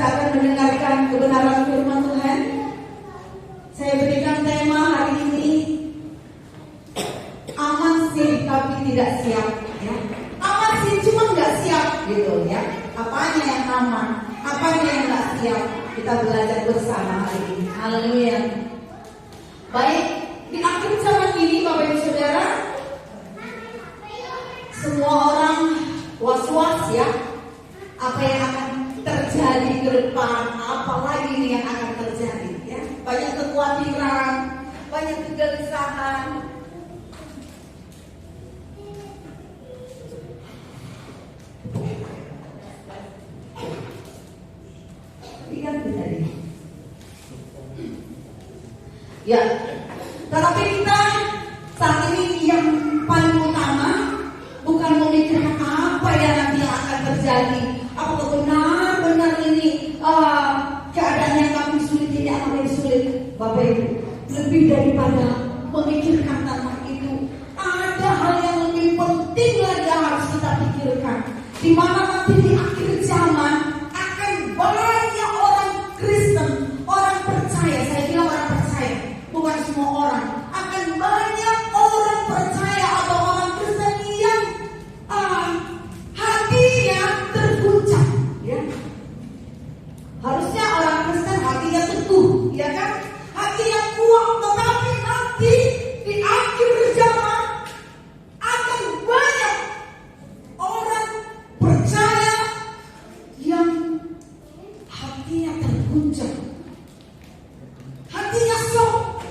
kita akan mendengarkan kebenaran firman Tuhan. Saya berikan tema hari ini, aman sih tapi tidak siap. Ya. Aman sih cuma nggak siap gitu ya. Apanya yang aman, apanya yang nggak siap, kita belajar bersama hari ini. Haleluya. Baik, di akhir zaman ini Bapak Ibu Saudara, semua orang was-was ya, apa yang akan terjadi ke depan, apalagi ini yang akan terjadi ya. Banyak kekhawatiran, banyak kegelisahan. Lihat tadi. Ya, tetapi kita saat ini yang paling utama bukan memikirkan apa yang nanti akan terjadi. Apakah benar-benar ini keadaan yang kami sulit ini akan menjadi sulit, Bapak Ibu. Lebih daripada memikirkan tentang itu, ada hal yang lebih penting lagi yang harus kita pikirkan. Di mana nanti di akhir zaman akan banyak orang Kristen, orang percaya. Saya bilang orang percaya, bukan semua orang. Akan banyak orang percaya atau orang Kristen yang hatinya terguncang, ya. Harusnya orang Kristen hatinya teguh, ya kan? Hati yang kuat, tetapi nanti di akhir zaman akan banyak orang percaya yang hatinya terguncang, hatinya shock.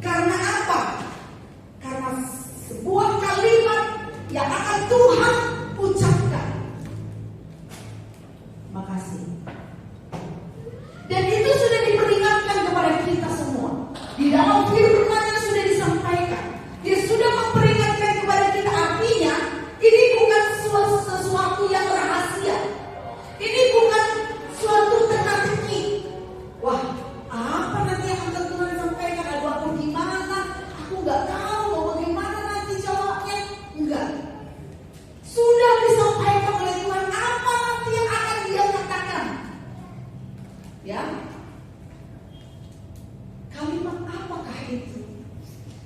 Karena apa? Karena sebuah kalimat yang akan Tuhan ucapkan. Makasih. Dan itu sudah diperingatkan kepada kita semua. Di dalam firman yang sudah disampaikan, dia sudah memperingatkan kepada kita. Artinya, ini bukan sesuatu yang rahasia. Ini bukan suatu teka-teki. Wah, apa nanti yang akan Tuhan sampaikan? Aduh, aku gimana? Aku nggak tahu mau bagaimana nanti jawabnya. Enggak. Sudah disampaikan oleh Tuhan apa nanti yang akan Dia katakan. Ya. Kalimat apakah itu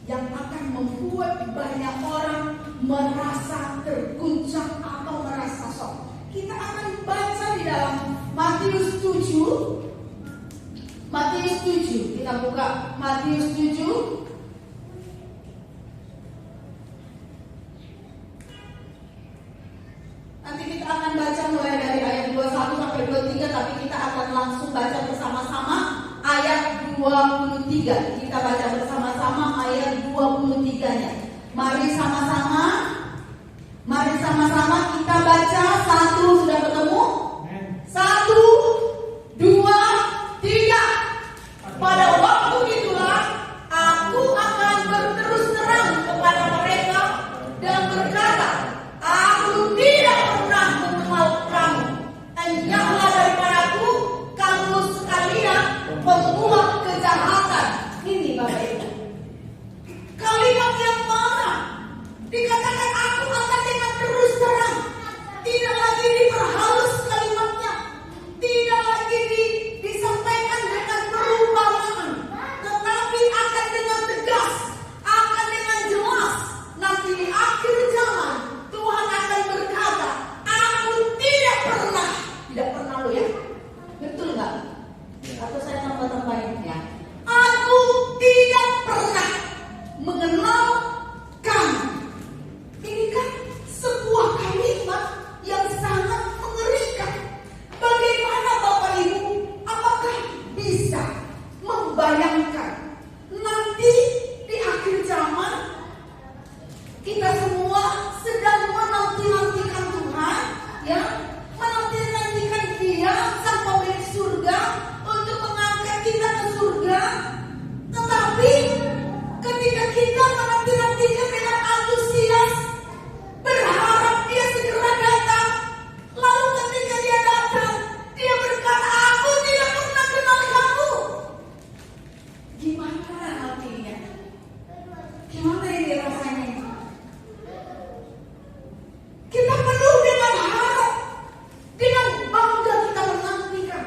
yang akan membuat banyak orang merasa terguncang atau merasa shock? Kita akan baca di dalam Matius 7. Matius 7. Kita buka Matius 7. Nanti kita akan baca mulai dari ayat 21 sampai 23, tapi kita akan langsung baca bersama-sama ayat 23. Kita baca bersama-sama ayat 23-nya. Mari sama-sama kita baca. Satu, sudah ketemu? Satu, dua, tiga. Pada waktu itulah aku akan berterus terang kepada mereka dan berkata, aku tidak pernah mengenal kamu. Enyahlah daripadaku, kamu sekalian pembuat kejahatan. Ini Bapak Ibu, kalimat yang mana dikatakan aku akan dengan terus terang. Tidak lagi diperhalus kalimatnya, tidak lagi disampaikan dengan perumpamaan, tetapi akan dengan tegas, akan dengan jelas. Nanti di akhir zaman Tuhan akan berkata, aku tidak pernah loh ya. Betul nggak? Atau saya tambah-tambahin ya. Aku tidak pernah mengenal kamu. Ini kan sebuah kalimat yang sangat mengerikan. Bagaimana Bapak Ibu, apakah bisa membayangkan nanti di akhir zaman kita semua sedang menanti-nantikan Tuhan, ya, menanti-nantikan Dia sang pemilik surga untuk mengangkat kita ke surga. Tetapi ketika kita menanti-nantikan dengan antusias, berharap Dia segera datang, lalu ketika Dia datang, Dia berkata, aku tidak pernah kenal kamu. Gimana hatinya? Gimana ini rasanya? Kita penuh dengan harap, dengan bangga kita menantikan.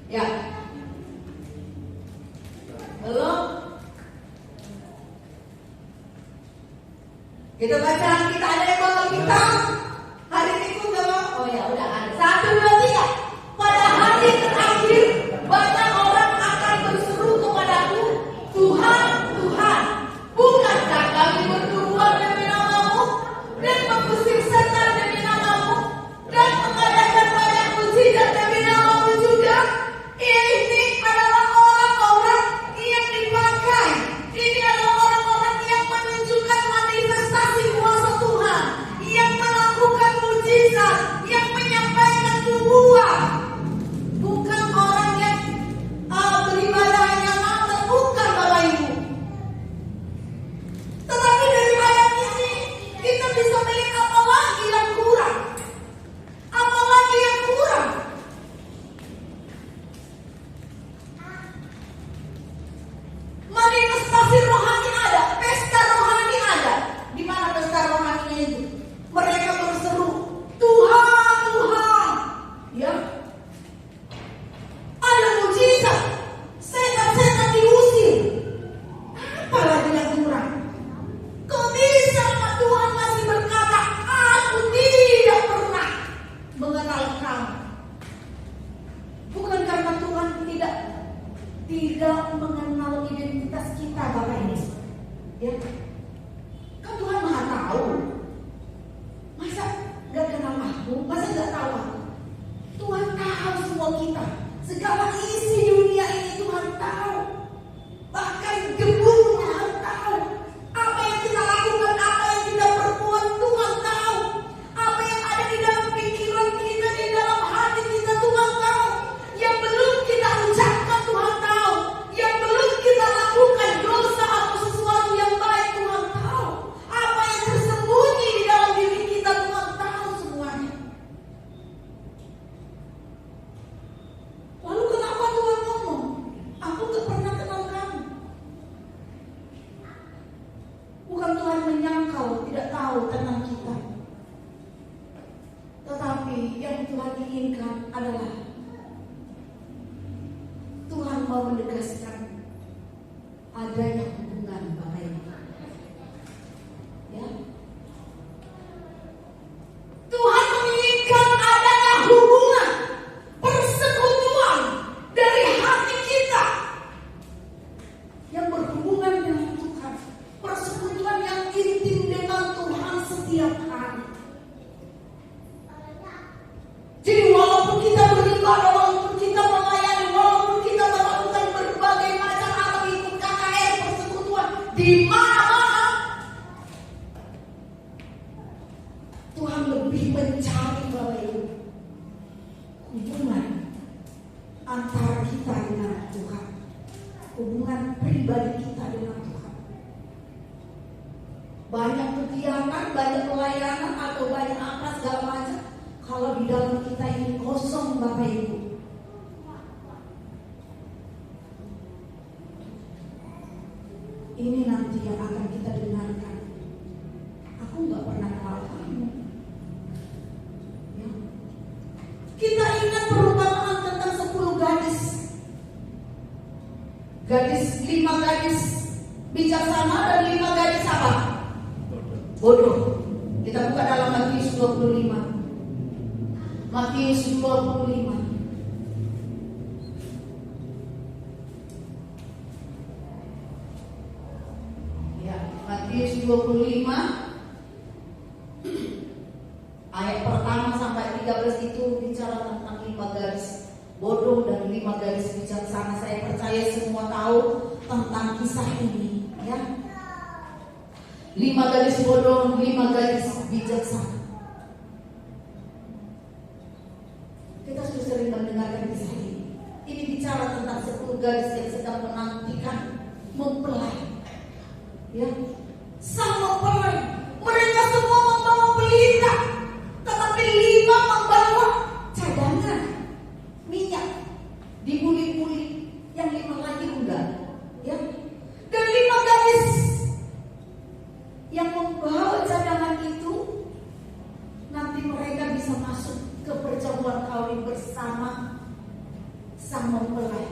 Ya. Belum? Kita baca kita ada yang bawa kita. Hari Minggu enggak mau? Oh ya udah ada. 1, 2, 3. Pada hari terakhir banyak orang akan berseru kepadaku, Tuhan, Tuhan, bukankah kami bernubuat demi nama-Mu dan mengusir setan demi nama-Mu dan mengadakan banyak mujizat demi nama-Mu juga? Ini adalah orang-orang yang dipakai. Ini adalah orang-orang yang menunjukkan manifestasi kuasa Tuhan, yang melakukan mujizat, yang menyampaikan nubuat. Bukan orang yang beribadah hanya nonton, bukan Bapak Ibu. Tetapi dari ayat ini kita bisa melihat apa lagi yang kurang. Apa lagi yang kurang? Manifestasi rohani ada, pesta rohani ada. Di mana pesta rohaninya itu? Mereka berseru, Tuhan, Tuhan. Ya. Ada mujizat, setan-setan diusir. Apa lagi yang kurang? Kok bisa Tuhan masih berkata, aku tidak pernah mengenal kamu? Bukan karena Tuhan tidak mengenal identitas kita, Bapak Ibu. Ya, kan Tuhan Maha tahu. Masa gak kenal aku? Masa gak tahu aku? Tuhan tahu semua kita. Segala isi dunia ini Tuhan tahu. Bahkan gebungnya Tuhan tahu. Apa yang kita lakukan, apa yang kita perbuat, Tuhan tahu. Apa yang ada di dalam pikiran kita, di dalam hati kita, Tuhan tahu. Yang belum kita ucapkan, Tuhan tahu. Yang belum kita lakukan dosa atau sesuatu yang baik, Tuhan tahu. Apa yang tersembunyi di dalam diri kita, Tuhan tahu semuanya. Lalu kenapa Tuhan ngomong, aku gak pernah kenal kamu? Bukan Tuhan menyangkal tidak tahu tentang kita. Tetapi yang Tuhan inginkan adalah Tuhan mau menegaskan adanya hubungan Bapak Ibu. Ya. Tuhan menginginkan adanya hubungan, persekutuan dari hati kita yang berhubungan dengan Tuhan, persekutuan yang intim dengan Tuhan setiap hari. Jadi walaupun kita beribadah, walaupun kita melayani, walaupun kita melakukan berbagai macam atau ikut KKR persekutuan di mana-mana, Tuhan lebih mencari Bapak Ibu hubungan antara kita dengan Tuhan, hubungan pribadi kita dengan Tuhan. Banyak kegiatan, banyak pelayanan atau banyak apa segala macam, kalau di dalam kita ini kosong Bapak Ibu, ini nanti yang akan kita dengarkan. Aku gak pernah kenal kamu. Ya. Kita ingat perumpamaan tentang 10 gadis. 5 gadis bijaksana dan 5 gadis apa? Bodoh. Kita buka dalam Matius 25. Matius 25. Ya, Matius 25 ayat pertama sampai 13 itu bicara tentang 5 gadis bodoh dan 5 gadis bijaksana. Saya percaya semua tahu tentang kisah ini, ya. 5 gadis bodoh, 5 gadis bijaksana. Kita sudah sering mendengarkan kisah ini. Ini bicara tentang 10 gadis yang sedang menantikan mempelai. Ya, sang mempelai. Mereka semua membawa pelita, tetapi 5 membawa cadangan minyak dibuli-buli, yang 5 lagi enggak. Ya, dan 5 gadis yang membawa cadangan itu nanti mereka bisa masuk ke perjamuan kawin bersama sang mempelai.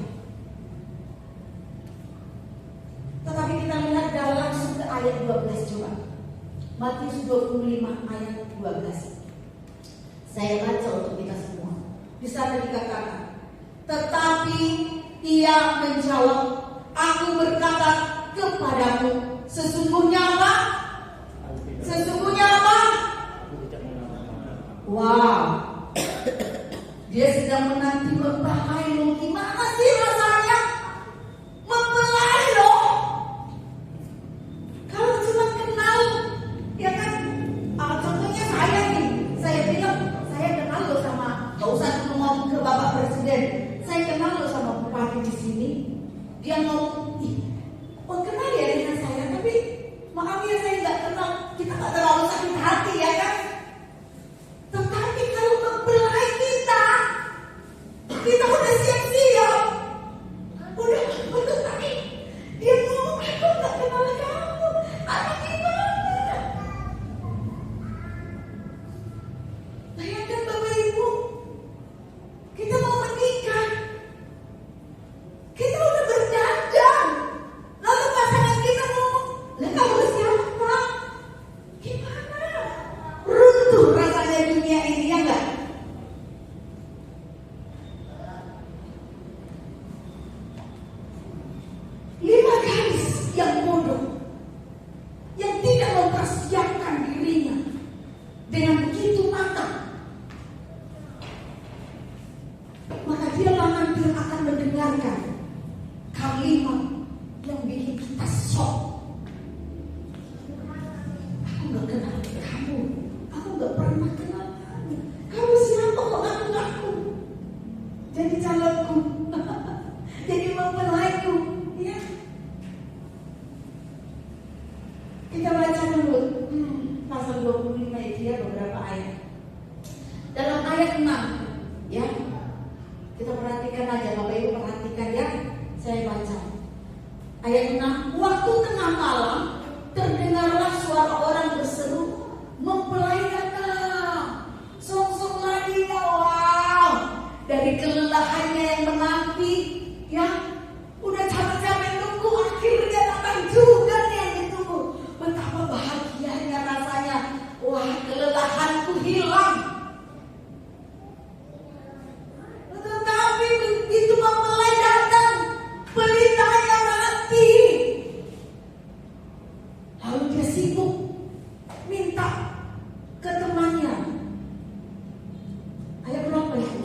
Tetapi kita lihat dalam surga ayat 12 coba. Matius 25 ayat 12. Saya baca untuk kita semua. Di sana dikatakan, tetapi ia menjawab, aku berkata kepadamu, sesungguhnya apa? Sesungguhnya apa? Wow. Dia sedang menanti mempelai loh. Gimana sih rasanya? Mempelai loh. Kalau cuma kenal, ya kan? Contohnya saya nih. Saya bilang, saya kenal loh sama, gak usah ngomong ke Bapak Presiden. Saya kenal loh sama bupati di sini. Dia ngomong, oh kenal ya dengan saya, tapi maaf ya saya nggak kenal. Kita nggak terlalu sakit hati ya kan? Tetapi kalau mempelai kita udah siap-siap, udah tadi dia ngomong aku nggak kenal kamu, ada gimana? Bayangkan Bapak Ibu, kita mau menikah, kita udah berdandan, lalu pasangan kita ngomong, lah kamu siapa? Gimana? Runtuh rasanya dunia ini ya enggak? Yang bodoh, yang tidak mempersiapkan dirinya dengan begitu matang, maka dia nanti akan mendengarkan kalimat yang bikin kita shock. Aku gak kenal kamu, aku gak pernah kenal kamu. Kamu siapa kok ngaku-ngaku jadi calonku, jadi mempelaiku, ya? Kita baca dulu pasal 25 itu ya, beberapa ayat. Dalam ayat 6 ya, kita perhatikan aja, Bapak Ibu perhatikan ya. Saya baca ayat 6. Waktu tengah malam terdengarlah suara orang berseru, mempelai datang, song-song lagi. Wow, dari kelelahannya yang menanti ya, udah capek-capek nunggu, akhirnya datang juga nih yang ditunggu. Betapa bahagianya rasanya. Wah, kelelahanku hilang. Tetapi begitu mempelai datang, pelitanya mati. Lalu dia sibuk minta ke temannya. Ayat berapa itu?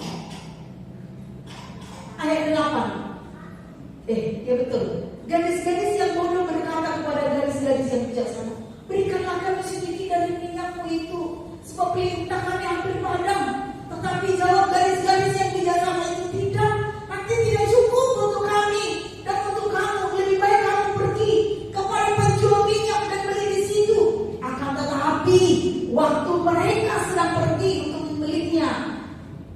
Ayat 8. Ya betul. Gadis-gadis yang bodoh berkata kepada gadis-gadis yang bijaksana, berikanlah kami sedikit dari minyakmu itu, sebab tangannya hampir padam. Tetapi jawab gadis-gadis yang bijaksana itu, tidak, nanti tidak cukup untuk kami dan untuk kamu. Lebih baik kamu pergi kepada penjual minyak dan beli di situ. Akan tetapi waktu mereka sedang pergi untuk membelinya,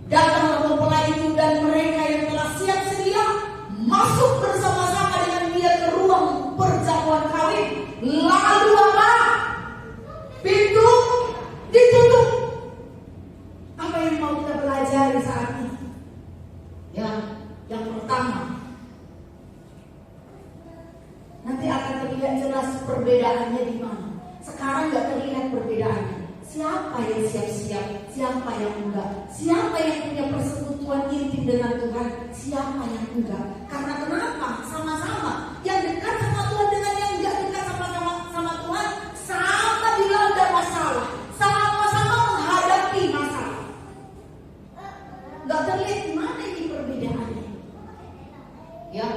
datanglah mempelai itu dan mereka yang telah siap sedia masuk bersama-sama dengan dia ke ruang perjamuan kawin. Lalu apa? Pintu ditutup. Apa yang mau kita pelajari saat ini? Ya, yang pertama, nanti akan terlihat jelas perbedaannya di mana. Sekarang nggak terlihat perbedaannya. Siapa yang siap-siap, siapa yang enggak, siapa yang punya persekutuan intim dengan Tuhan, siapa yang enggak. Karena kenapa? Sama-sama. Yang dekat sama Tuhan dengan yang enggak dekat sama Tuhan, sama dilanda masalah, sama-sama menghadapi masalah. Enggak terlihat mana ini perbedaannya. Ya.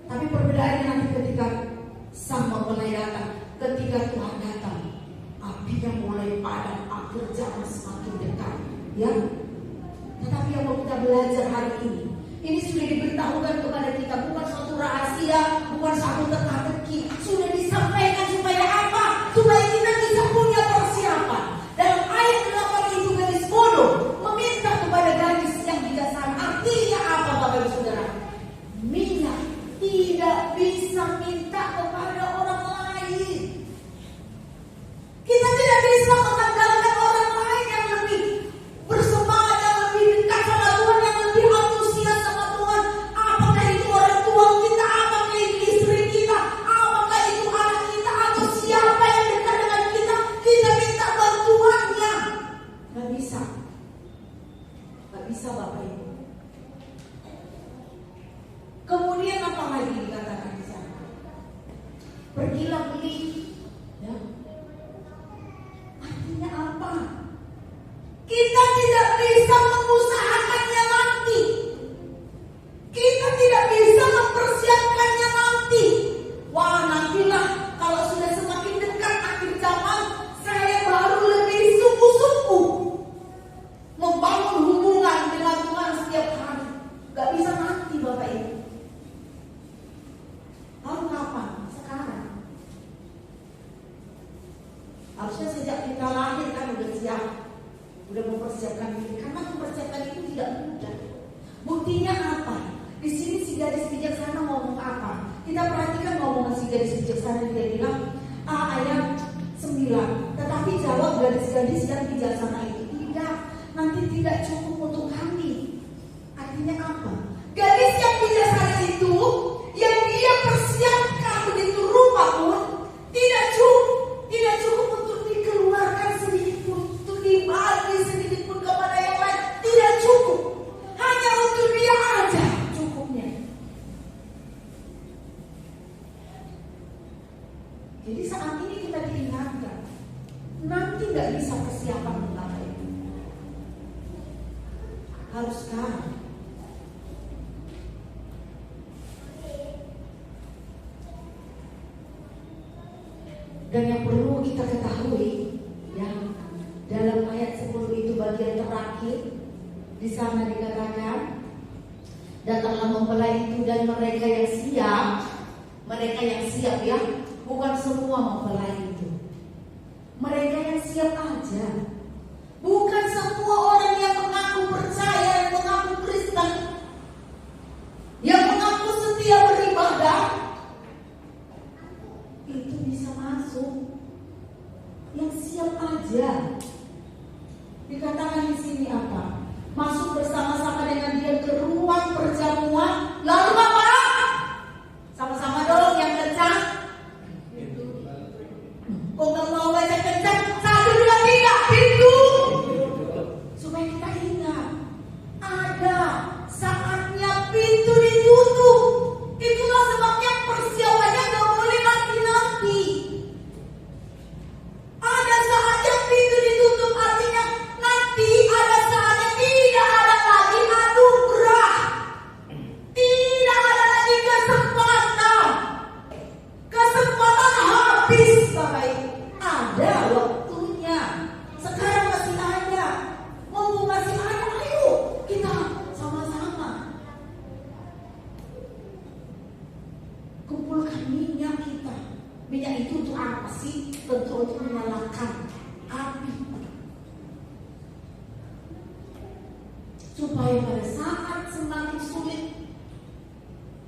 Tapi perbedaannya nanti ketika sang mempelai datang, ketika Tuhan datang, apinya mulai padam, akhir zaman semakin dekat. Ya. Tetapi yang mau kita belajar hari ini sudah diberitahukan kepada kita, bukan suatu rahasia, bukan satu teka-teki, sudah disampaikan supaya apa? Supaya kita bisa punya persiapan. Dalam ayat 8 itu gadis bodoh meminta kepada gadis yang bijaksana. Artinya apa, Bapak Ibu Saudara? Minyak tidak bisa minta kepada orang lain. Kita tidak bisa mengandalkan orang lain yang lebih bersemangat, yang lebih dekat sama Tuhan, yang lebih antusias apa lagi dikatakan di sana? Pergilah beli. Ya. Artinya apa? Kita tidak bisa mengusahakannya nanti. Kita tidak bisa mempersiapkannya nanti. Wah, nantilah kalau sudah semakin dekat akhir zaman, saya baru lebih sungguh-sungguh membangun hubungan dengan Tuhan setiap hari. Gak bisa nanti Bapak Ibu. Lalu kapan? Sekarang. Harusnya sejak kita lahir kan udah siap, udah mempersiapkan diri. Karena mempersiapkan itu tidak mudah. Buktinya apa? Di sini si gadis bijaksana ngomong apa? Kita perhatikan ngomongan si gadis bijaksana, dia bilang ayat 9. Tetapi jawab gadis-gadis dan bijaksana itu, tidak, nanti tidak cukup untuk kami. Artinya apa? Gadis yang bijaksana itu, yang dia persiapkan begitu rupa pun tidak cukup untuk dikeluarkan sedikit pun, untuk dibagi sedikit pun kepada yang lain. Tidak cukup, hanya untuk dia aja cukupnya. Jadi saat ini kita diingatkan, nanti nggak bisa persiapan Bapak Ibu. Harus sekarang. Dan yang perlu kita ketahui, ya, dalam ayat 10 itu bagian terakhir, di sana dikatakan, datanglah mempelai itu dan mereka yang siap ya, bukan semua mempelai itu. Mereka yang siap aja. Bukan semua orang yang mengaku percaya, yang mengaku Kristen, yang mengaku setia beribadah, itu bisa masuk. Yang siap aja. Dikatakan di sini apa? Masuk bersama-sama dengan dia ke ruang perjamuan. Lalu apa? Sama-sama dong yang kencang. Kok nggak mau baca kencang? 1, 2, 3, pintu. Supaya kita ingat, ada saatnya pintu ditutup. Itulah sebabnya persiapannya nggak boleh nanti-nanti. Ada saatnya pintu ditutup, artinya nanti ada saatnya tidak ada lagi anugerah, tidak ada lagi kesempatan habis Bapak Ibu. Ada waktunya. Sekarang masih ada. Mumpung masih ada, ayo kita sama-sama kumpulkan minyak kita. Minyak itu untuk apa sih? Tentu untuk menyalakan api, supaya pada saat semakin sulit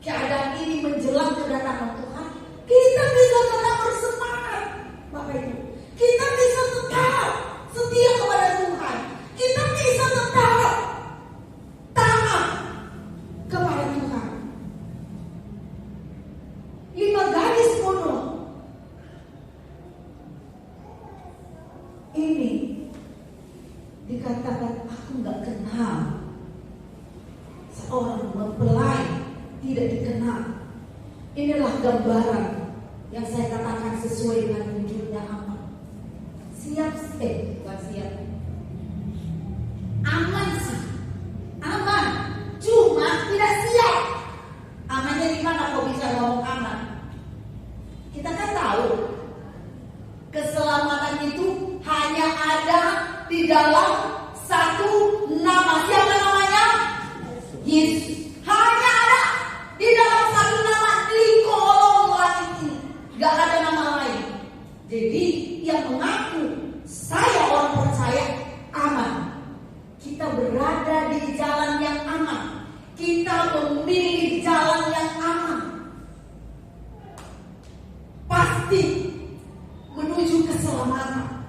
keadaan ini menjelang kedatangan Tuhan, kita bisa tetap bersemangat Bapak Ibu. Kita bisa tetap setia kepada Tuhan. Kita bisa tetap taat kepada Tuhan. 5 gadis bodoh ini dikatakan, aku gak kenal. Seorang mempelai tidak dikenal. Inilah gambaran yang saya katakan sesuai dengan wujudnya aman. Bukan siap. Aman sih. Aman. Cuma tidak siap. Amannya di mana kok bisa ngomong aman? Kita kan tahu keselamatan itu hanya ada di dalam satu nama. Siapa namanya? Yesus. Hanya ada di dalam satu nama di kolong langit ini. Gak ada nama lain. Jadi yang mengaku saya orang percaya aman. Kita berada di jalan yang aman. Kita memilih jalan yang aman. Pasti menuju keselamatan.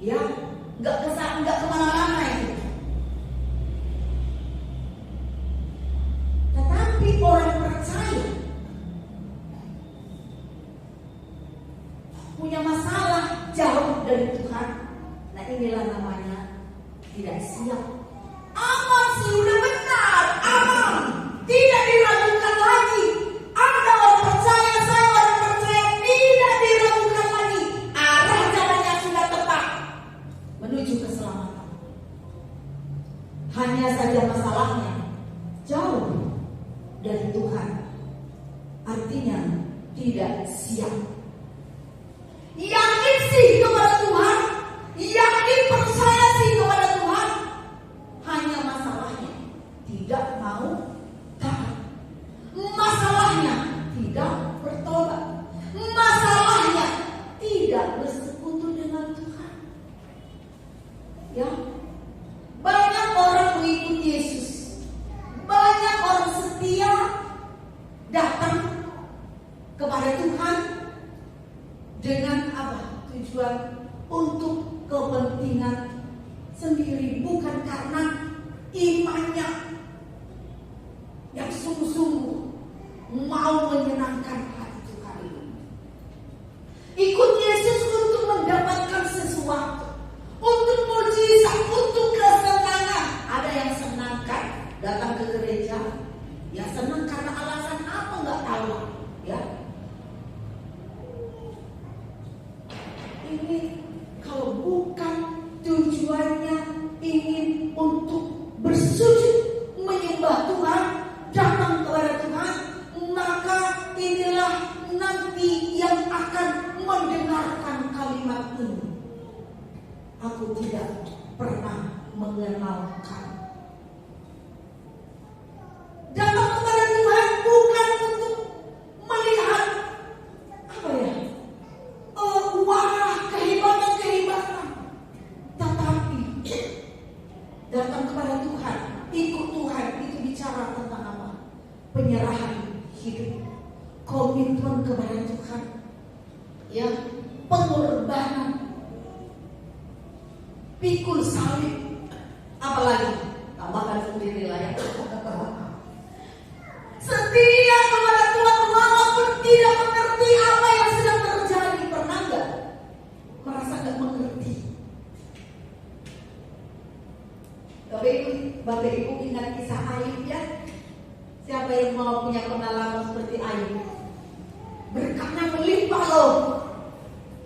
Ya, nggak kemana-mana itu. Tetapi orang percaya punya masalah jauh dari Tuhan. Nah, inilah namanya tidak siap. Aman sih, udah benar, aman, tidak diragukan lagi. dari Tuhan, artinya tidak siap. Yakin sih kepada Tuhan, yakin percaya sih kepada Tuhan, hanya masalahnya tidak mau taat. Masalahnya tidak bertobat. Masalahnya tidak bersekutu dengan Tuhan. Ya, banyak orang mengikut Yesus, banyak orang setia datang kepada Tuhan dengan apa? Tujuan untuk kepentingan sendiri, bukan karena imannya yang sungguh-sungguh mau menyenangkan hati Tuhan ini. Ikut Yesus untuk mendapatkan sesuatu, untuk mujizat, untuk kesenangan. Ada yang senang kan datang ke gereja, ya senang karena alasan apa nggak tahu, ya. Ini kalau bukan tujuannya ingin untuk bersujud menyembah Tuhan, datang kepada Tuhan, maka inilah nanti yang akan mendengarkan kalimat ini. Aku tidak pernah mengenalkan. Datang kepada Tuhan bukan untuk melihat apa ya, wah kehebatan, tetapi datang kepada Tuhan, ikut Tuhan itu bicara tentang apa? Penyerahan hidup, komitmen kepada Tuhan, ya, pengorbanan, pikul salib, apalagi tambahkan sendiri lah ya. Setia kepada Tuhan walaupun tidak mengerti apa yang sedang terjadi. Pernah nggak merasa nggak mengerti? Bapak Ibu ingat kisah Ayub ya? Siapa yang mau punya pengalaman seperti Ayub? Berkatnya melimpah loh,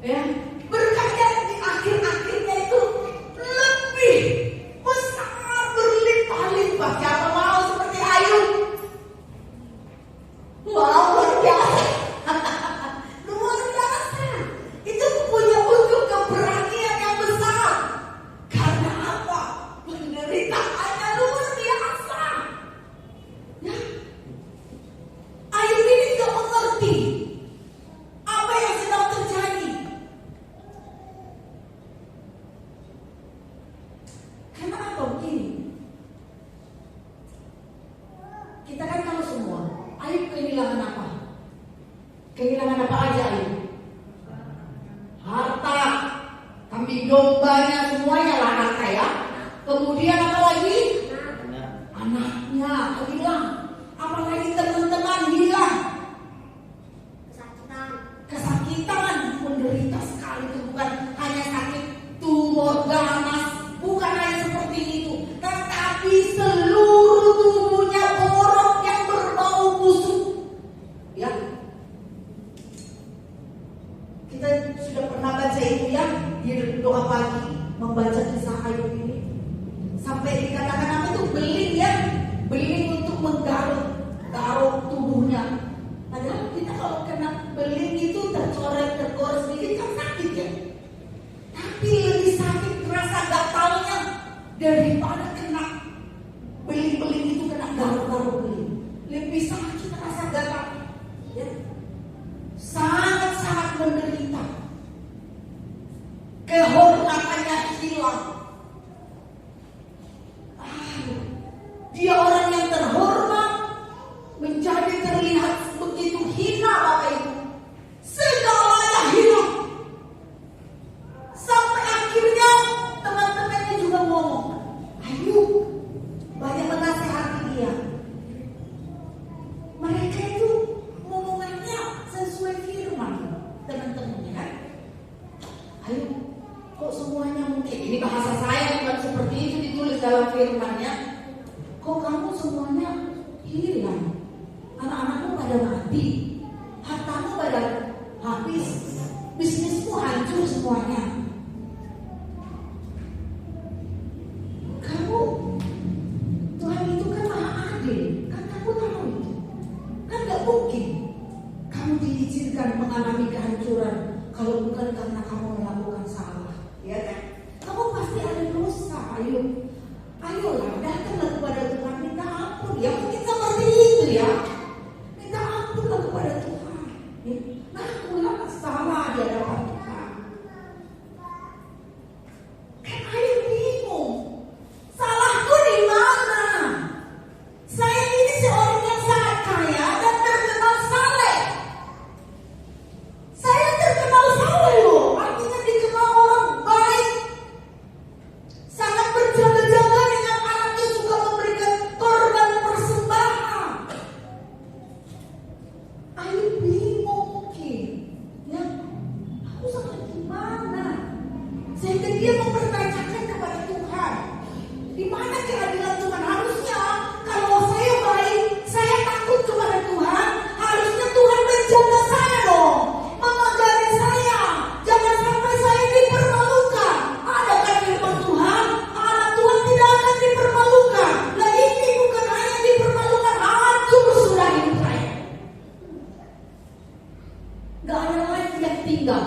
ya. Berkatnya di akhir-akhirnya itu lebih besar, berlimpah-limpah. Siapa mau seperti Ayub? Wow, luar biasa. Luar biasa. Itu punya untuk keberanian yang besar. Karena apa? Penderitaannya luar biasa. Ya. Ayub ini tidak mengerti apa yang sedang terjadi. Karena apa begini? Kita kan tahu semua, Ayub kehilangan apa? Kehilangan apa aja Ayub? Harta, kambing dombanya semuanya lah harta ya. Kemudian apa lagi? Anaknya hilang. Apalagi teman-teman hilang. Kesakitan, menderita sekali. Itu bukan hanya sakit tumor ganas, bukan hanya seperti itu, tetapi seluruh tubuhnya borok yang berbau busuk. Ya, kita sudah pernah baca itu ya di doa pagi, membaca kisah Ayub ini. Sampai dikatakan apa itu beling ya, beling untuk menggaruk tubuhnya. Padahal kita kalau kena beling itu tercoret-tergores sedikit kan sakit ya. Tapi lebih sakit terasa gatalnya daripada kena beling-beling itu, kena garuk-garuk beling. Lebih sakit terasa gatal. Ya. Sangat-sangat menderita. Kehormatannya hilang. Dia orang yang terhormat menjadi terlihat begitu hina, Bapak Ibu. Segalanya hilang. Sampai akhirnya teman-temannya juga ngomong, Ayub, banyak menasehati dia. Mereka itu ngomongannya sesuai firman, teman-temannya kan. Ayub, kok semuanya mungkin, ini bahasa saya bukan seperti itu ditulis dalam firmannya. Kok kamu semuanya hilang? Anak-anakmu pada mati, hartamu pada habis, bisnismu hancur semuanya. Kamu, Tuhan itu kan maha adil, kan kamu tahu itu. mungkin kamu diizinkan mengalami kehancuran kalau bukan karena kamu melakukan salah, ya kan? Kamu pasti ada dosa, ayolah datanglah kepada Tuhan, minta ampun ya, mungkin seperti itu ya, minta ampunlah kepada Tuhan, ya. Ngakulah salah di hadapan Tuhan. Kan ayo bingung, salahku di mana? Saya ini seorang yang sangat kaya dan terkenal saleh. Saya terkenal saleh loh, artinya dikenal orang baik, sangat berjaga-jaga dengan anaknya, suka memberikan korban persembahan. Ayo bingung mungkin, ya, aku salah gimana? Sehingga dia mempertanyakan kepada Tuhan, di mana keadilan Tuhan? Harusnya kalau saya baik, saya takut kepada Tuhan, harusnya Tuhan menjaga saya dong, memagari saya, jangan sampai saya dipermalukan. Ada kan firman Tuhan, anak Tuhan tidak akan dipermalukan. Nah ini bukan hanya dipermalukan, hancur sudah hidup saya. Gak ada lagi yang tinggal.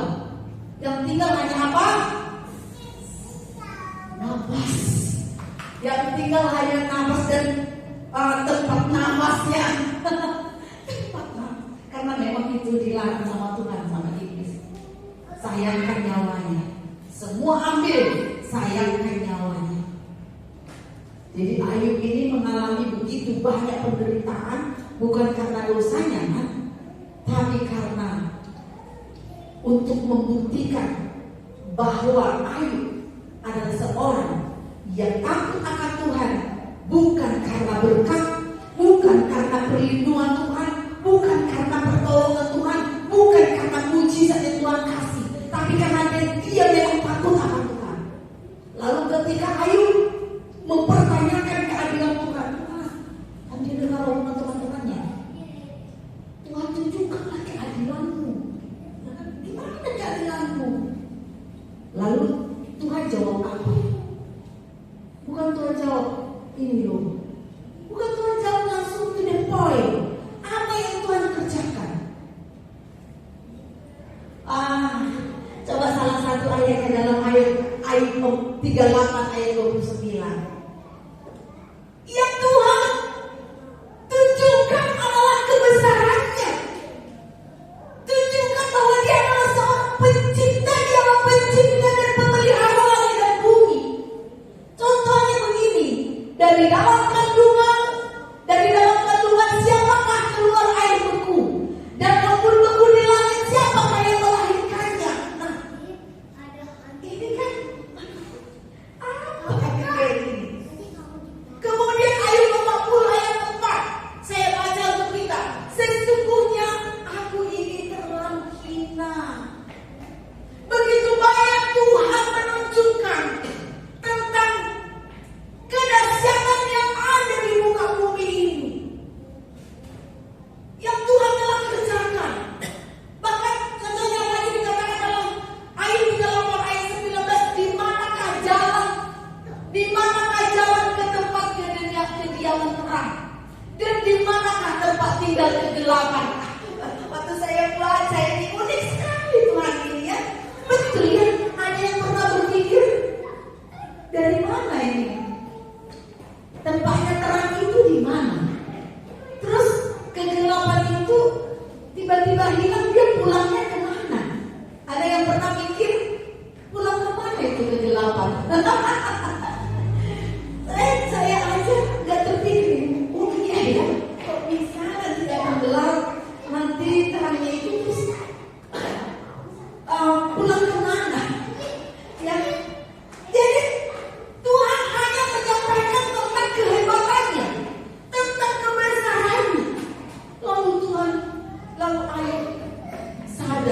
Yang tinggal hanya apa? Nafas. Yang tinggal hanya nafas dan tempat nafasnya. Tempat nafas. Karena memang itu dilarang sama Tuhan, sama iblis. Sayangkan nyawanya. Semua ambil, sayangkan nyawanya. Jadi Ayub ini mengalami begitu banyak penderitaan, bukan karena dosanya, kan? Tapi karena untuk membuktikan bahwa Ayub adalah seorang yang takut akan Tuhan, bukan karena berkat, bukan karena perlindungan Tuhan, bukan karena pertolongan Tuhan, bukan karena mujizat yang Tuhan kasih, tapi karena dia memang takut akan Tuhan. Lalu ketika Ayub mempertanyakan keadilan Tuhan, kan dia dengar omongan teman-temannya, Tuhan tunjukkanlah keadilanmu. Gimana keadilanmu? Lalu Tuhan jawab apa? Bukan Tuhan jawab ini loh. Bukan Tuhan jawab langsung to the point. Apa yang Tuhan kerjakan? Coba salah satu ayat ke dalam Ayub 38 ayat 29. Yang Tuhan tunjukkan adalah kebesarannya. Tunjukkan bahwa dia adalah seorang pencipta, dia adalah pencipta dan pemelihara langit dan bumi. Contohnya begini, dari dalam kandungan siapakah keluar air beku, dan embun beku di langit siapakah yang melahirkannya? Nah, ini kan apa kayak ini? Kemudian Ayub 40 ayat 4, saya baca untuk kita. Sesungguhnya aku ini terlalu hina. Begitu banyak Tuhan menunjukkan tentang kedahsyatan yang ada di muka bumi ini, yang Tuhan telah kerjakan. Bahkan contohnya lagi dikatakan dalam Ayub 38 ayat 19, di manakah jalan ke tempat kediaman terang, dan di manakah tempat tinggal kegelapan. Waktu saya baca ini unik sekali Tuhan ini, ya. Betul ya, ada yang pernah berpikir dari mana ini tempatnya terang itu di mana? Terus kegelapan itu tiba-tiba hilang, dia pulangnya kemana? Ada yang pernah mikir pulang kemana itu kegelapan? Saya aja nggak terpikir. Oh iya ya, kok bisa nanti akan gelap, nanti terangnya itu terus pulang kemana? Ya, jadi Tuhan hanya menyampaikan tentang kehebatannya, tentang kebesarannya. Lalu Ayub sadar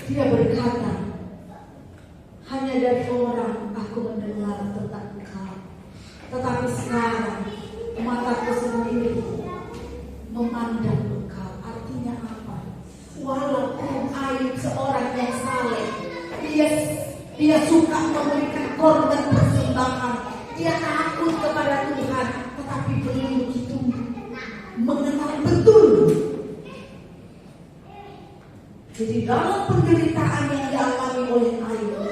Dia berkata, hanya dari orang aku mendengar tentang Engkau, tetapi sekarang mataku sendiri memandang Engkau. Artinya apa? Walaupun Ayub seorang yang saleh, dia suka memberikan korban persembahan, dia takut kepada Tuhan, tetapi belum begitu mengenal betul. Jadi dalam penderitaan yang dialami oleh Ayub,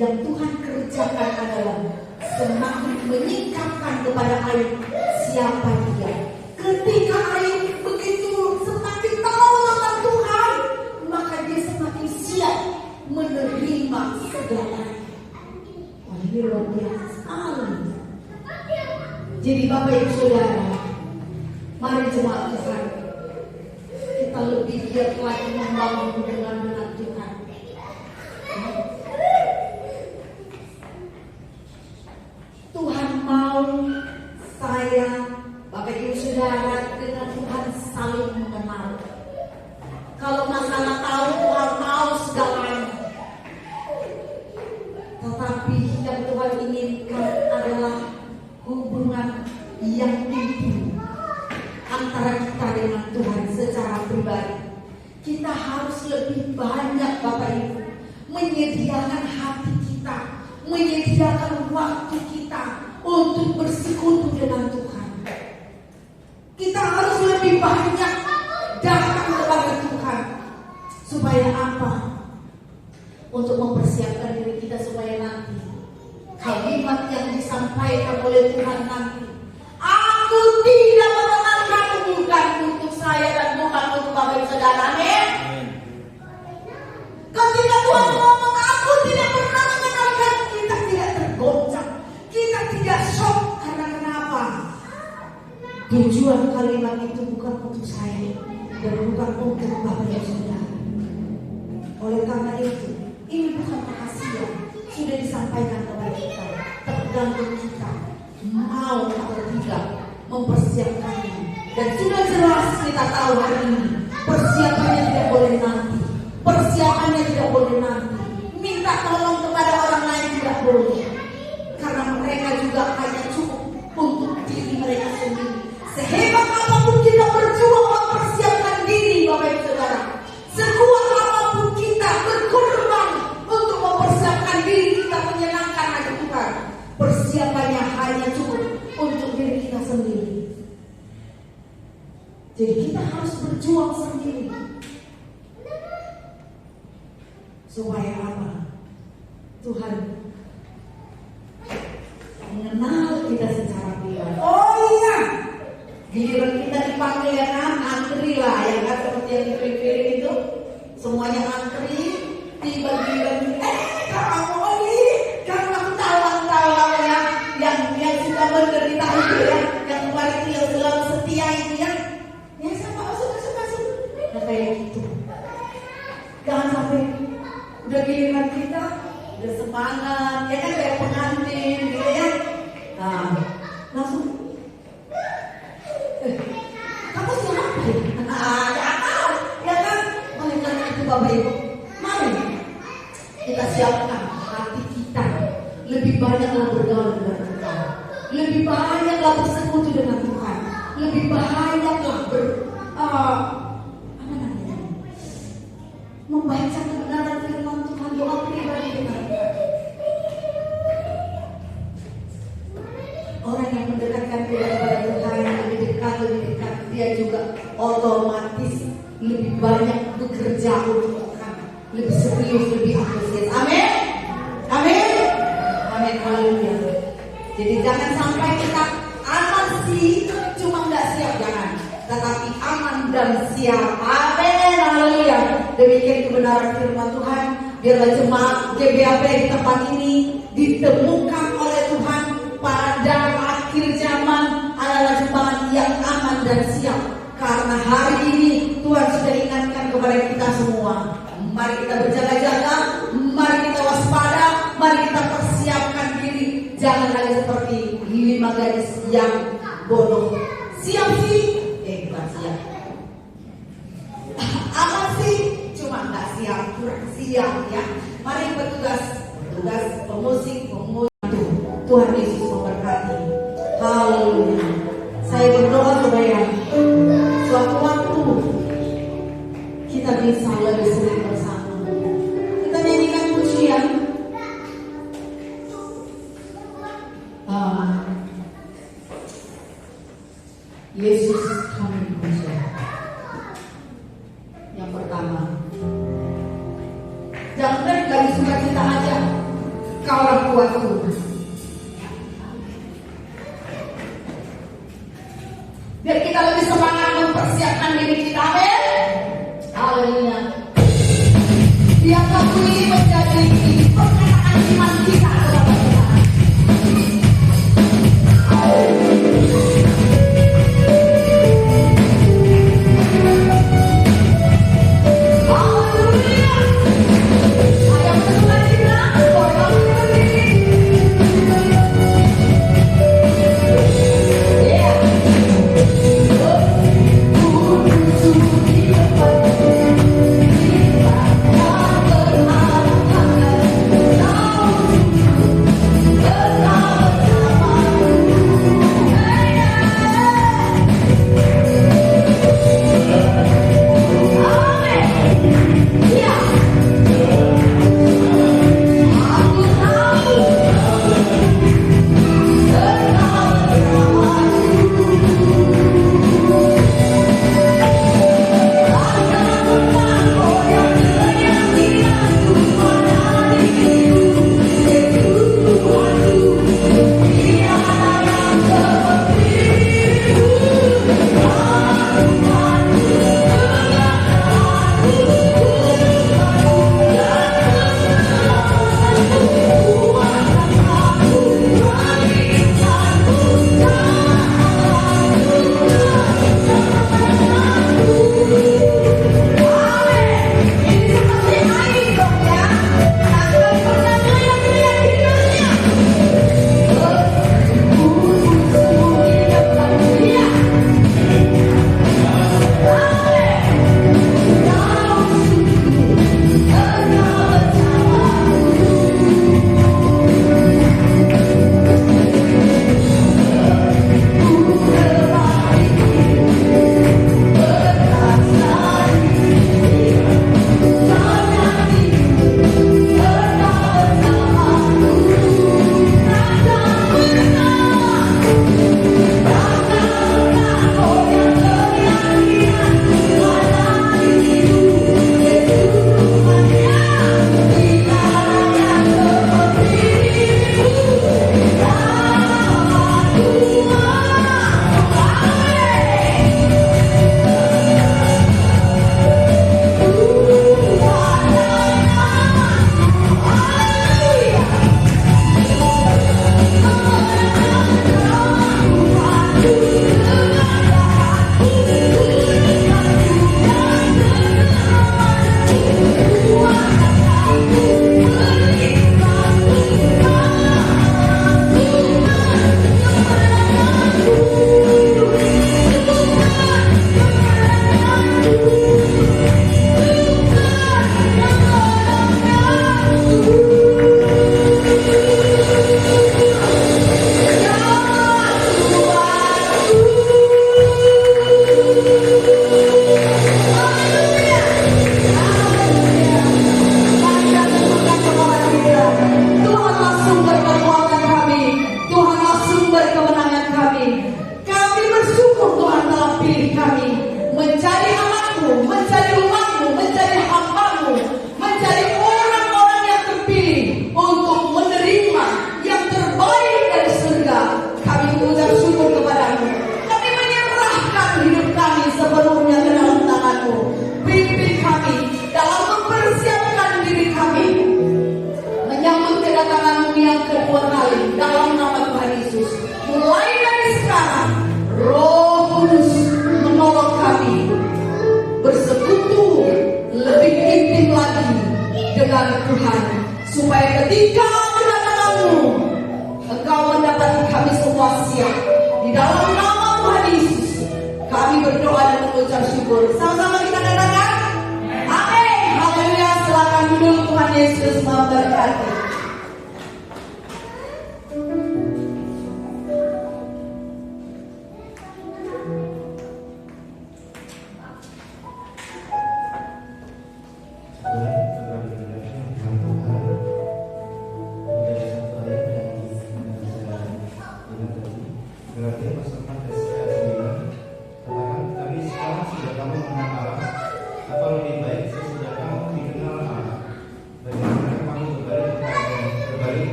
yang Tuhan kerjakan adalah semakin menyingkapkan kepada Ayub siapa dia. Ketika Ayub begitu semakin tahu tentang Tuhan, maka dia semakin siap menerima segalanya. Wah, ini luar biasa sekali. Jadi Bapak Ibu Saudara, mari jemaat Tuhan, kita lebih giat lagi membangun hubungan dengan Tuhan. Tuhan mau saya, Bapak Ibu Saudara, dengan Tuhan saling mengenal. Kalau masalah tahu, Tuhan tahu segalanya. Tetapi yang Tuhan inginkan adalah hubungan yang intim antara kita dengan Tuhan secara pribadi. Kita harus lebih banyak, Bapak Ibu, menyediakan hati kita, menyediakan waktu kita untuk bersekutu dengan Tuhan. Kita harus lebih banyak datang kepada Tuhan. Supaya apa? Untuk mempersiapkan diri kita supaya nanti kalimat yang disampaikan oleh Tuhan nanti, aku tidak mengenalkan, bukan untuk saya dan bukan untuk Bapak Ibu Saudara. Amin. Ketika Tuhan ngomong aku tidak pernah mengenalkan, kita tidak tergoncang, kita tidak shock. Karena kenapa? Tujuan kalimat itu bukan untuk saya dan bukan untuk Bapak Ibu Saudara. Oleh karena itu, ini bukan rahasia, sudah disampaikan kepada kita. Tergantung kita mau atau tidak mempersiapkannya. Dan sudah jelas kita tahu hari ini, persiapannya tidak boleh nanti. Persiapannya tidak boleh nanti. Minta tolong kepada orang lain tidak boleh. Karena mereka juga hanya cukup untuk diri mereka sendiri. Sehebat apapun kita berjuang mempersiapkan diri, Bapak Ibu Saudara, sekuat apapun kita berkorban untuk mempersiapkan diri kita menyenangkan hati Tuhan, persiapannya hanya cukup untuk diri kita sendiri. Jadi kita harus berjuang sendiri. Supaya apa? Tuhan mengenal kita secara pribadi. Oh iya, giliran kita dipanggil ya kan, antri lah ya kan, seperti yang di film itu, semuanya antri. Tiba giliran kamu ini, karena aku tahu ya, yang suka menderita itu ya, yang kemarin itu yang selalu setia itu ya sama masuk. Nah kayak gitu. Jangan sampai udah giliran kita udah semangat ya kan, kayak pengantin gitu ya, nah langsung kamu siapa ya? Gak tahu ya kan. Oleh karena itu Bapak Ibu, mari kita siapkan hati kita, lebih banyaklah bergaul dengan Tuhan, lebih banyaklah bersekutu dengan Tuhan, lebih banyaklah membaca kebenaran firman Tuhan, doa pribadi dengan Tuhan. Orang yang mendekatkan diri kepada Tuhan, lebih dekat, dia juga otomatis lebih banyak bekerja untuk Tuhan, lebih serius, lebih antusias. Amin, amin, amin, haleluya. Jadi jangan sampai kita aman sih, cuma nggak siap, jangan. Tetapi aman dan siap. Amin, haleluya. Demikian kebenaran firman Tuhan. Biarlah jemaat GBAP di tempat ini ditemukan oleh Tuhan pada akhir zaman adalah jemaat yang aman dan siap. Karena hari ini Tuhan sudah ingatkan kepada kita semua, mari kita berjaga-jaga, mari kita waspada, mari kita persiapkan diri. Jangan lagi seperti 5 gadis yang bodoh. Siap sih, bukan siap. Aman sih, cuma nggak siap. kurang siap ya. Mari bertugas pemusik. Tuhan Yesus memberkati. Haleluya. Saya berdoa supaya suatu waktu kita bisa lebih sering bersama. Kita nyanyikan pujian. Yesus kami puja. Yang pertama, jangan dari sukacita aja. Kaulah kuatku. Biar kita lebih semangat mempersiapkan diri kita. Amin. Haleluya. Biar waktu ini menjadi perkataan iman kita kepada Tuhan. Tuhan, supaya ketika kedatanganmu Engkau mendapati kami semua siap. Di dalam nama Tuhan Yesus kami berdoa dan mengucap syukur. Sama-sama kita katakan amin. Haleluya. Yesus memberkati.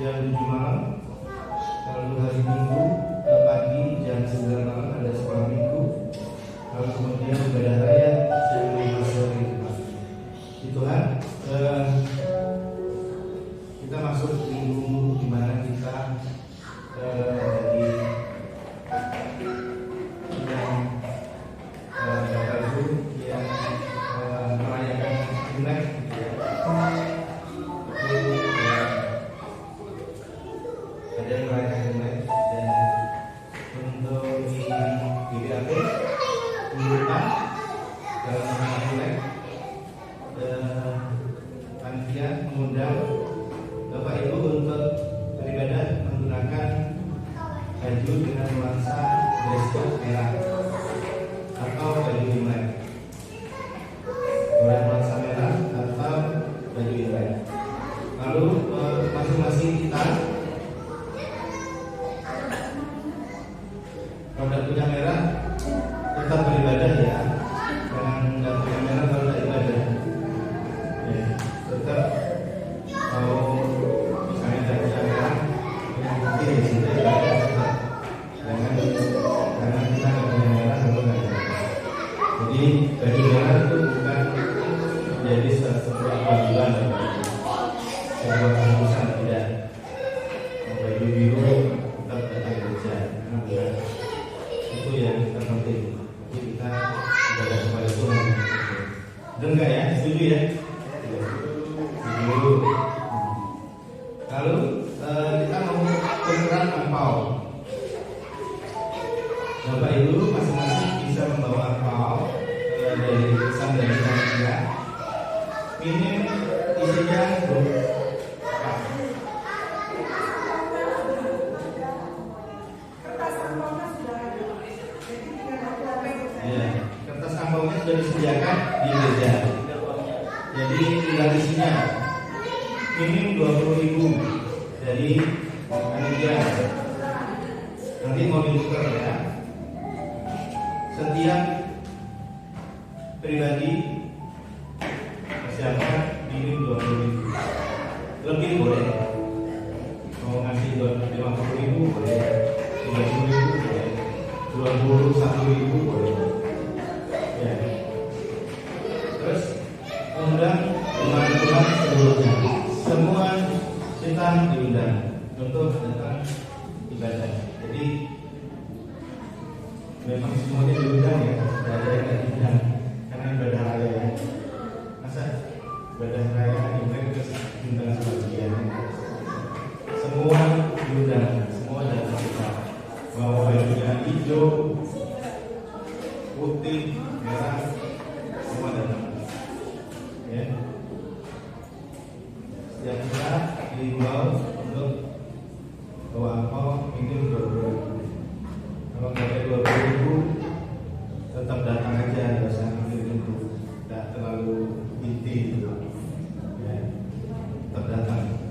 jam 7 malam, lalu hari Minggu pagi jam 9 malam ada sekolah Minggu, lalu kemudian ibadah raya jam 5 sore. Tuhan, kita masuk minggu di mana kita dari yang Bapak Ibu yang merayakan Imlek, ada yang merayakan Imlek, dan untuk di GBAP minggu depan dalam rangka Imlek panitia mengundang Bapak Ibu untuk beribadah menggunakan baju dengan nuansa dress code merah atau baju Imlek, boleh nuansa merah atau baju Imlek. Lalu masing-masing kita kalau tidak punya merah tetap beribadah ya, jangan tidak punya merah kalau tidak ibadah. Tetap kalau misalnya tidak punya merah, yang penting di situ ibadah tetap. Jangan angpau. Bapak Ibu masing-masing bisa membawa angpau dari pesan dari panitia. Minim isinya ya, kertas angpaunya sudah disediakan di meja. Jadi tinggal isinya minim 20.000 dari panitia. Nanti mau ditukar ya. Setiap pribadi persiapkan minim 20.000. Lebih boleh. Mau ngasih 50.000 boleh, 30.000 boleh, 21.000 boleh. Ya. Terus undang teman-teman seluruhnya. Semua kita diundang untuk datang ibadah. Jadi memang semuanya diundang ya, tidak ada yang tidak diundang karena ibadah raya ya. Masa ibadah raya Imlek terus diundang sebagian. Semua diundang, semua datang kita. Mau bajunya hijau, putih, merah, semua datang. Ya. Setiap kita diimbau untuk bawa angpau minim 20.000. Kalau nggak ada 20.000, tetap datang aja, nggak usah nunggu, nggak terlalu inti gitu. Ya, tetap datang.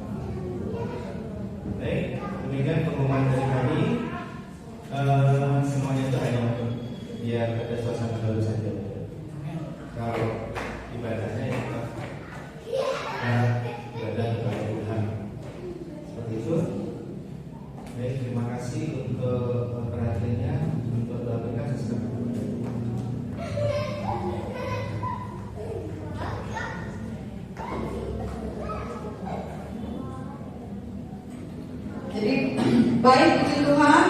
Baik, demikian pengumuman dari kami. Semuanya itu hanya untuk biar ada suasana baru saja. Kalau ibadahnya ya tetap ibadah kepada Tuhan. Seperti itu. Baik, terima kasih untuk perhatiannya. Untuk doa berkat sesaat. Jadi baik puji Tuhan.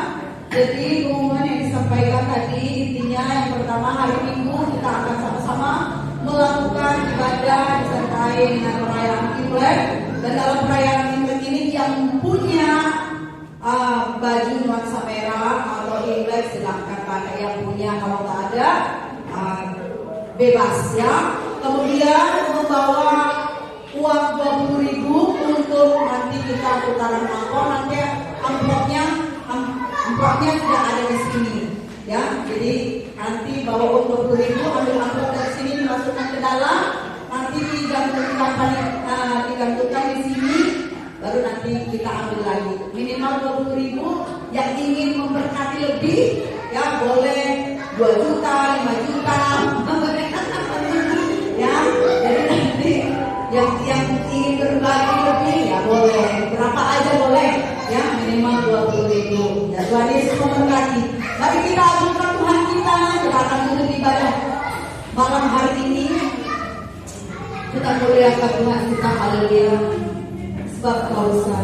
Jadi pengumuman yang disampaikan tadi intinya yang pertama hari Minggu kita akan sama-sama melakukan ibadah disertai dengan perayaan Imlek. Dan dalam perayaan Imlek ini yang punya baju nuansa merah atau Imlek silahkan pakai, yang punya, kalau tak ada bebas ya. Kemudian membawa uang 20.000 untuk nanti kita putaran angpau. Nanti amplopnya sudah ada di sini ya. Jadi nanti bawa uang 20.000, ambil amplop dari sini dimasukkan ke dalam, nanti digantungkan di sini, baru nanti kita ambil lagi. Minimal 20.000. Yang ingin memberkati lebih ya boleh 2 juta, 5 juta ya. Jadi nanti yang ingin berbagi lebih ya boleh, berapa aja boleh ya, minimal 20.000 ya. Tuhan Yesus memberkati. Mari kita agungkan Tuhan kita akan tutup ibadah malam hari ini. Kita muliakan Tuhan kita, haleluya, sebab Kau besar.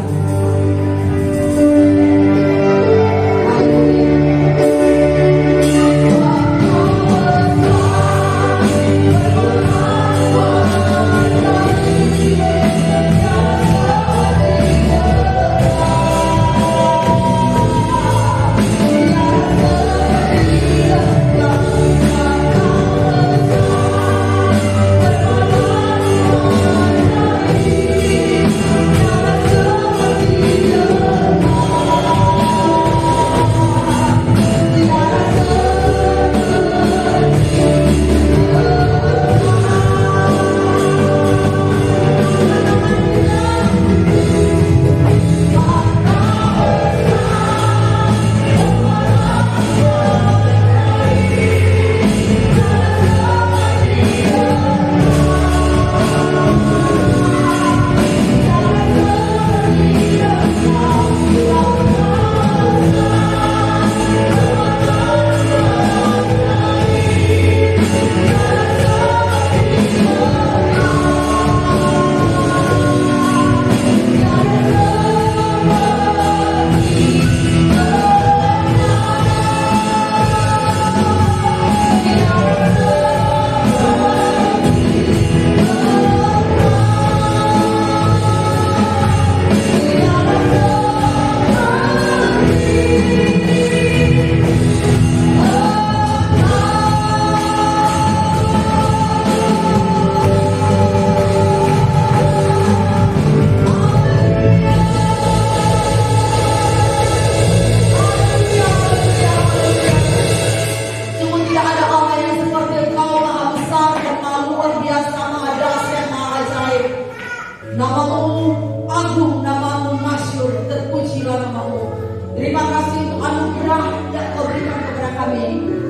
Terima kasih untuk anugerah yang Kau berikan kepada kami,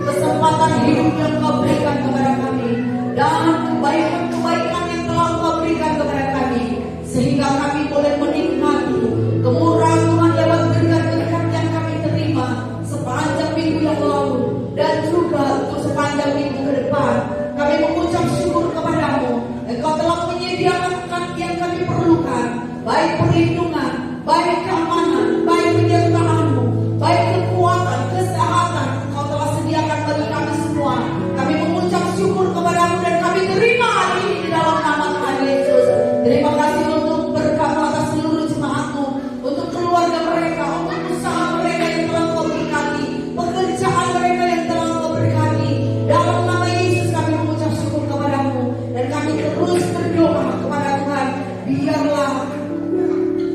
kesempatan hidup yang Kau berikan kepada kami, dan kebaikan-kebaikan yang telah Kau berikan kepada kami, sehingga kami boleh menikmati kemurahan Tuhan lewat berkat-berkat yang kami terima sepanjang minggu yang lalu, dan juga untuk sepanjang minggu ke depan. Kami mengucap syukur kepadamu, Engkau telah menyediakan yang kami perlukan, baik perlindungan, baik keamanan, baik penyertaan-Mu, baik kekuatan, kesehatan. Engkau telah sediakan bagi kami semua. Kami mengucap syukur kepadamu dan kami terima hari ini di dalam nama Tuhan Yesus. Terima kasih untuk berkat atas seluruh jemaat-Mu, untuk keluarga mereka, untuk usaha mereka yang telah Kau berkati, pekerjaan mereka yang telah Kau berkati. Dalam nama Yesus kami mengucap syukur kepadamu, dan kami terus berdoa kepada Tuhan, biarlah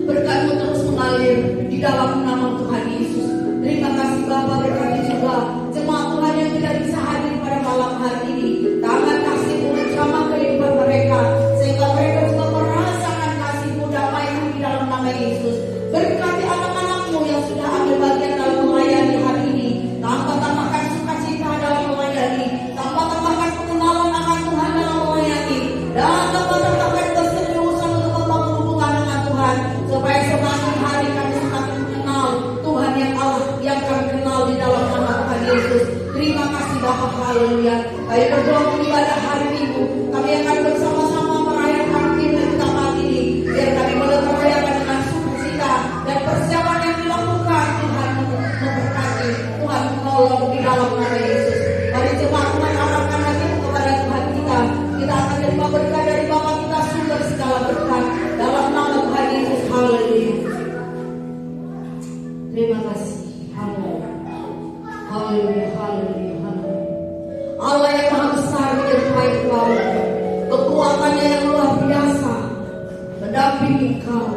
berkat-Mu terus mengalir di dalam nama Tuhan Yesus. Terima kasih Bapa, berkati juga jemaat Tuhan yang tidak bisa hadir pada malam hari ini. Tangan kasih-Mu menjamah kehidupan mereka, sehingga mereka juga merasakan kasih-Mu damai di dalam nama Yesus. Berkati anak-anak-Mu yang sudah ambil bagian dalam melayani hari ini. Tambahkan sukacita dalam melayani, tambahkan pengenalan akan Tuhan dalam melayani, dan tambahkan keseriusan untuk membangun hubungan dengan Tuhan, supaya semakin hari kami semakin mengenal Tuhan yang Allah yang kami kenal di dalam nama Tuhan Yesus. Terima kasih Bapa, haleluya. Kami berdoa ibadah hari Minggu, kami akan bersama-sama merayakan Minggu Tamat ini, biar kami boleh merayakan dengan sukacita dan persiapan yang dilakukan. Tuhan memberkati, Tuhan menolong di dalam nama Yesus. Mari jemaat Tuhan arahkan hatimu kepada Tuhan kita. Kita akan terima berkat dari Bapa kita, sumber segala berkat, dalam nama Tuhan Yesus. Haleluya. Terima kasih. Haleluya. Haleluya. Haleluya. Haleluya. Allah yang maha besar menyertai Engkau, kekuatannya yang luar biasa mendampingi Engkau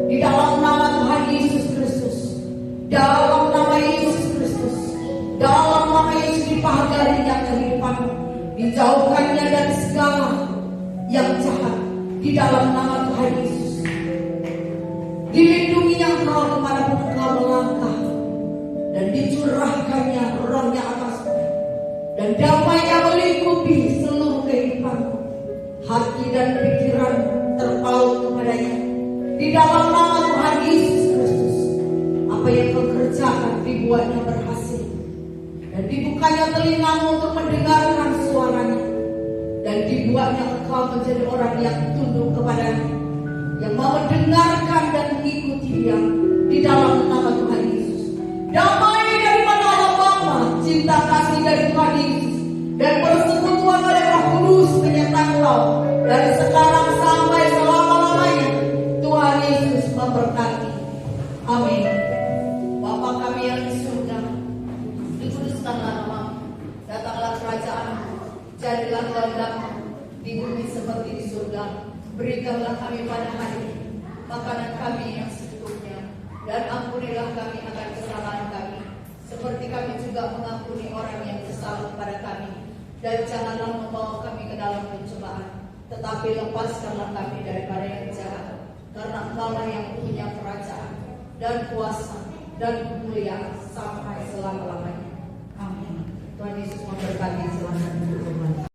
di dalam nama Tuhan Yesus Kristus. Dalam nama Yesus Kristus, dalam nama Yesus dipagarinya kehidupanmu, dijauhkannya dari segala yang jahat di dalam nama Tuhan Yesus. Dilindunginya Engkau kepada Engkau melangkah, dan dicurahkannya rohnya atasmu, dan damainya melingkupi seluruh kehidupanmu. Hati dan pikiran terpaut kepadanya di dalam nama Tuhan Yesus Kristus. Apa yang Kau kerjakan dibuatnya berhasil, dan dibukanya telingamu untuk mendengarkan suaranya, dan dibuatnya Engkau menjadi orang yang tunduk kepadanya, yang mau mendengarkan dan mengikuti Dia di dalam nama Tuhan Yesus. Damai daripada Allah Bapa, cinta kasih dari Tuhan Yesus, dan persekutuan oleh Roh Kudus menyertai Engkau dari sekarang sampai selama-lamanya. Tuhan Yesus memberkati. Amin. Bapa kami yang di surga, dikuduskanlah nama-Mu, datanglah kerajaan-Mu, jadilah kehendak-Mu di bumi seperti di surga. Berikanlah kami pada hari ini makanan kami yang secukupnya, dan ampunilah kami akan kesalahan kami, seperti kami juga mengampuni orang yang bersalah kepada kami. Dan janganlah membawa kami ke dalam pencobaan, tetapi lepaskanlah kami daripada yang jahat. Karena Engkau-lah yang punya kerajaan dan kuasa dan kemuliaan sampai selama-lamanya. Amin. Tuhan Yesus memberkati.